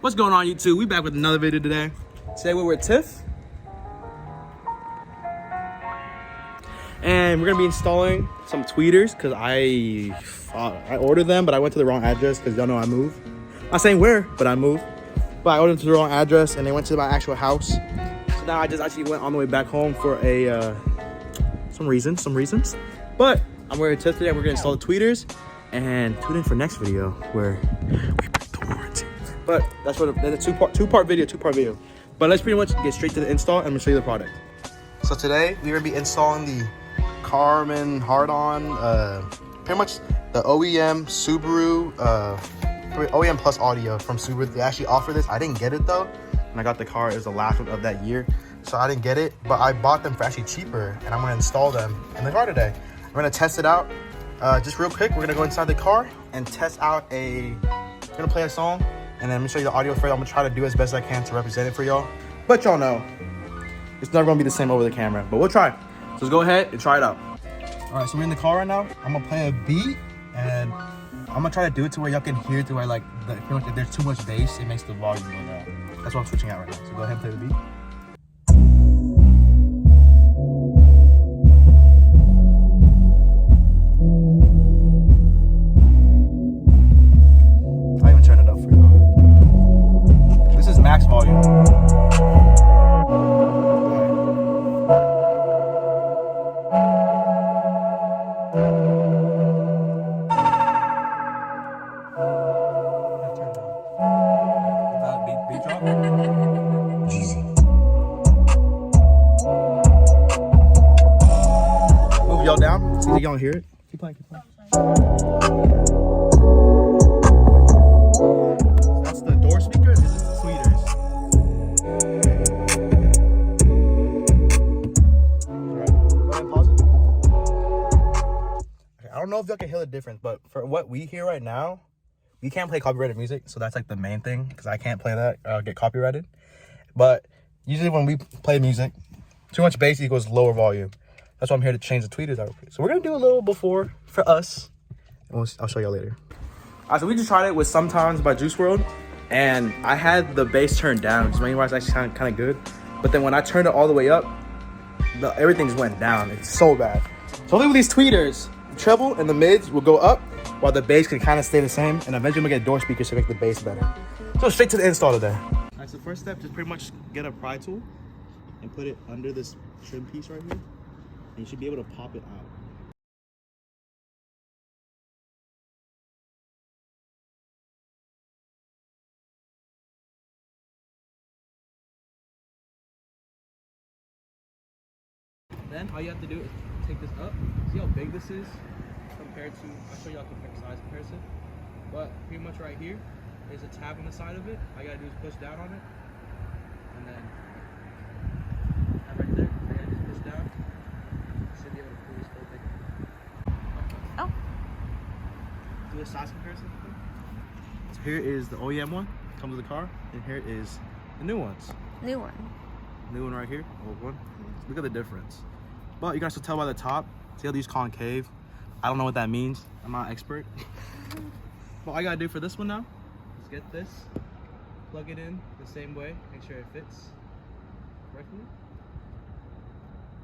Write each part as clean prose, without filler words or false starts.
What's going on, YouTube? We back with another video today. Today we're with Tiff. And we're gonna be installing some tweeters because I ordered them, but I went to the wrong address because y'all know I moved. I'm not saying where, but I moved. But I ordered them to the wrong address and they went to my actual house. So now I just actually went on the way back home for some reasons. But I'm with Tiff today and we're gonna install the tweeters and tune in for next video where we break the warranty. But that's what a two-part video. But let's pretty much get straight to the install and I'm gonna show you the product. So today we're gonna be installing the Carbon Hard-On, pretty much the OEM Subaru, OEM Plus audio from Subaru. They actually offer this. I didn't get it though. When I got the car, it was the last one of that year, so I didn't get it. But I bought them for actually cheaper, and I'm gonna install them in the car today. We're gonna test it out. Just real quick, we're gonna go inside the car and test out we're gonna play a song, and then I'm gonna show you the audio for you. I'm gonna try to do as best I can to represent it for y'all. But y'all know, it's never gonna be the same over the camera, but we'll try. So let's go ahead and try it out. All right, so we're in the car right now. I'm gonna play a beat, and I'm gonna try to do it to where y'all can hear it to where pretty much if there's too much bass, it makes the volume go down. That's what I'm switching out right now. So go ahead and play the beat. I'll even turn it up for you. This is max volume. Move y'all down so y'all hear it. Keep playing. That's the door speaker. This is the tweeters. Right. Go ahead and pause it. Okay, I don't know if y'all can hear the difference, but for what we hear right now, we can't play copyrighted music, so that's like the main thing because I can't play that. I'll get copyrighted. But usually when we play music, too much bass equals lower volume. That's why I'm here to change the tweeters out. So we're gonna do a little before for us. And I'll show y'all later. All right, so we just tried it with Sometimes by Juice WRLD, and I had the bass turned down, which made it actually sound kind of good. But then when I turned it all the way up, everything just went down. It's so bad. So hopefully with these tweeters, the treble and the mids will go up, while the bass can kind of stay the same, and eventually we'll get door speakers to make the bass better. So straight to the install today. All right, so first step, just pretty much get a pry tool and put it under this trim piece right here, and you should be able to pop it out. Then all you have to do is take this up. See how big this is compared to, I'll show you all size comparison. But pretty much right here is a tab on the side of it. All you gotta do is push down on it. And then right there, all you gotta do is push down. You should be able to pull this whole thing. Oh. Do a size comparison. So here is the OEM one, comes with the car, and here is the new ones. New one. New one right here, old one. Look at the difference. But you can also tell by the top, see how these concave? I don't know what that means. I'm not an expert. But all I gotta do for this one now is get this, plug it in the same way, make sure it fits correctly.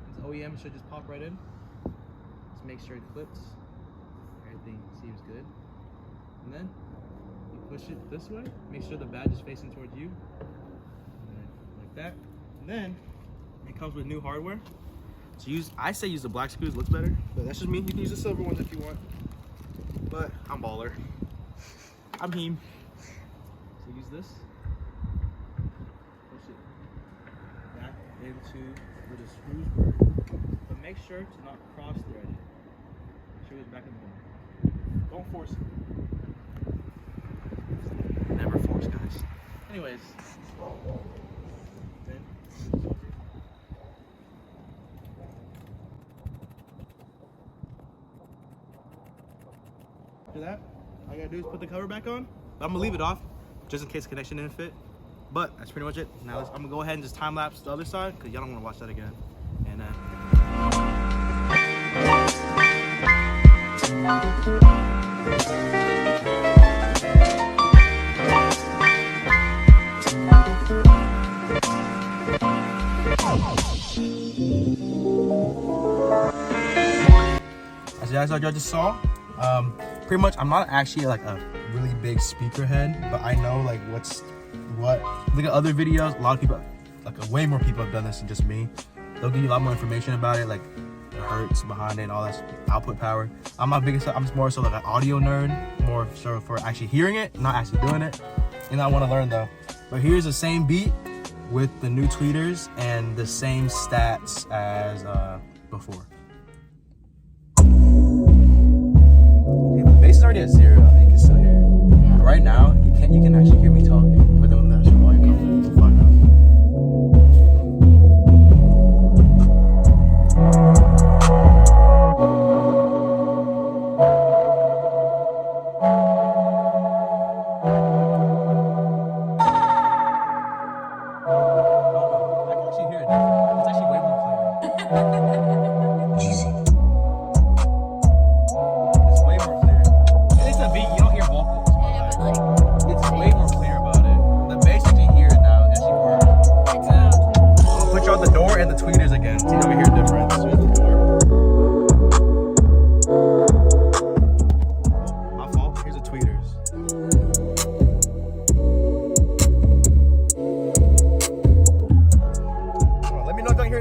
This OEM should just pop right in. Just make sure it clips. Everything seems good. And then you push it this way. Make sure the badge is facing towards you. And then like that. And then it comes with new hardware. So I say use the black screws, looks better. But that's just me. You can use the silver ones if you want. But I'm baller. I'm him. So use this. Push it back into where the screws were. But make sure to not cross thread it. Make sure it's back in the hole. Don't force it. Never force, guys. Anyways. After that, all I gotta do is put the cover back on. But I'm gonna leave it off just in case the connection didn't fit. But that's pretty much it. Now I'm gonna go ahead and just time lapse the other side because y'all don't want to watch that again. And guys, like y'all just saw, pretty much I'm not actually like a really big speaker head, but I know like what. Look at other videos, a lot of people, like way more people have done this than just me. They'll give you a lot more information about it, like the hertz behind it and all that output power. I'm more so like an audio nerd, more so for actually hearing it, not actually doing it. And I want to learn though. But here's the same beat with the new tweeters and the same stats as before. Okay, the bass is already at 0. You can still hear it. But right now, you can actually hear me talking, but then that's your volume comes to find out.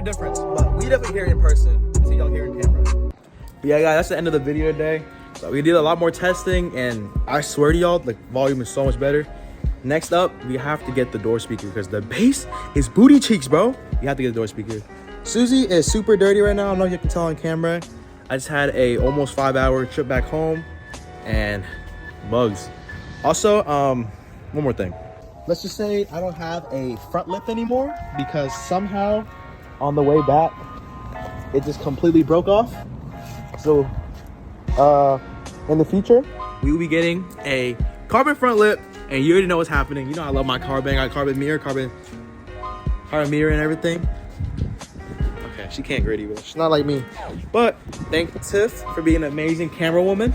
Difference, but we definitely hear it in person. See y'all here in camera. But yeah, guys, that's the end of the video today. So we did a lot more testing, and I swear to y'all, the volume is so much better. Next up, we have to get the door speaker because the bass is booty cheeks, bro. You have to get the door speaker. Susie is super dirty right now. I don't know if you can tell on camera. I just had a almost 5-hour trip back home, and bugs. Also, one more thing. Let's just say I don't have a front lip anymore because somehow on the way back it just completely broke off. So in the future we will be getting a carbon front lip, and you already know what's happening. You know I love my carbon. I got carbon mirror and everything. Okay, she can't gritty, but she's not like me. But thank Tiff for being an amazing camera woman.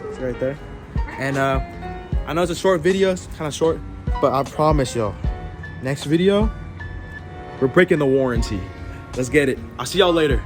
It's right there. And I know it's a short video, it's kind of short, but I promise y'all, next video we're breaking the warranty. Let's get it. I'll see y'all later.